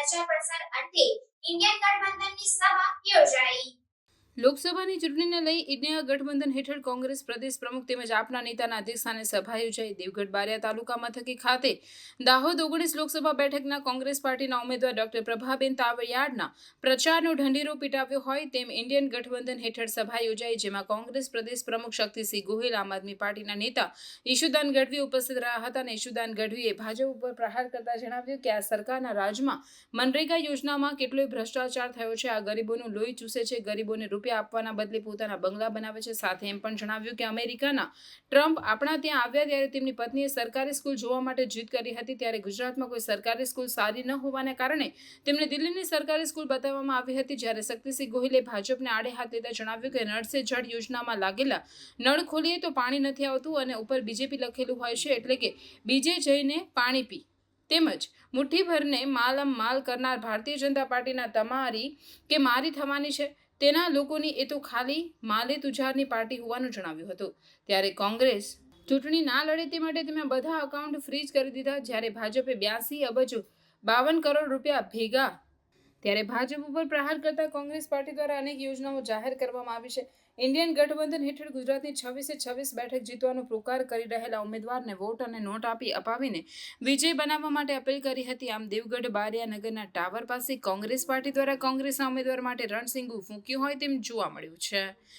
પ્રચાર પ્રસાર અંતે ઇન્ડિયન ગઠબંધનની સભા યોજાઈ। લોકસભાની ચૂંટણીને લઈ ઇન્ડિયા ગઠબંધન હેઠળ કોંગ્રેસ પ્રદેશ પ્રમુખ તેમજ આપના નેતાના અધ્યક્ષસ્થાને સભા યોજાઈ। દેવગઢ બારિયા તાલુકા મથકે ખાતે દાહોદ 19 લોકસભા બેઠકના કોંગ્રેસ પાર્ટીના ઉમેદવાર ડોક્ટર પ્રભાબેન તાવડિયાના પ્રચારનો ઢંઢેરો પીટાવ્યો હોય તેમ ઇન્ડિયન ગઠબંધન હેઠળ સભા યોજાઈ, જેમાં કોંગ્રેસ પ્રદેશ પ્રમુખ શક્તિસિંહ ગોહિલ, આમ આદમી પાર્ટીના નેતા ઈશુદાન ગઢવી ઉપસ્થિત રહ્યા હતા અને ઈશુદાન ગઢવીએ ભાજપ ઉપર પ્રહાર કરતા જણાવ્યું કે આ સરકારના રાજમાં મનરેગા યોજનામાં કેટલોય ભ્રષ્ટાચાર થયો છે, આ ગરીબોનું લોહી ચૂસે છે, ગરીબોને રૂપિયા આપવાના બદલે પોતાના બંગલા બનાવે છે। સાથે એમ પણ જણાવ્યું કે અમેરિકાના ટ્રમ્પ આપણા ત્યાં આવ્યા ત્યારે તેમની પત્નીએ સરકારી સ્કૂલ જોવા માટે જીદ કરી હતી, ત્યારે ગુજરાતમાં કોઈ સરકારી સ્કૂલ સારી ન હોવાને કારણે તેમને દિલ્હીની સરકારી સ્કૂલ બતાવવામાં આવી હતી। જ્યારે શક્તિસિંહ ગોહિલે ભાજપને આડે હાથ લેતા જણાવ્યું કે નળ સે જળ યોજનામાં લાગેલા નળ ખોલીએ તો પાણી નથી આવતું અને ઉપર બીજેપી લખેલું હોય છે, એટલે કે બીજે જઈને પાણી પી, તેમજ મુઠ્ઠીભરને માલ કરનાર ભારતીય જનતા પાર્ટીના તમારી કે મારી થવાની છે, તેના લોકોની એ તો ખાલી માલે તુજારની પાર્ટી હોવાનું જણાવ્યું હતું। ત્યારે કોંગ્રેસ ચૂંટણી ના લડે તે માટે તેમના બધા એકાઉન્ટ ફ્રીઝ કરી દીધા। જ્યારે ભાજપે 82 અબજ 52 કરોડ રૂપિયા ભેગા, ત્યારે ભાજપ ઉપર પ્રહાર કરતા કોંગ્રેસ પાર્ટી દ્વારા અનેક યોજનાઓ જાહેર કરવામાં આવી છે। ઇન્ડિયન ગઠબંધન હેઠળ ગુજરાતની 26 બેઠક જીતવાનો પ્રોકાર કરી રહેલા ઉમેદવારને વોટ અને નોટ અપાવીને વિજય બનાવવા માટે અપીલ કરી હતી। આમ દેવગઢ બારિયા નગરના ટાવર પાસે કોંગ્રેસ પાર્ટી દ્વારા કોંગ્રેસના ઉમેદવાર માટે રણસિંગુ ફૂંક્યું હોય તેમ જોવા મળ્યું છે।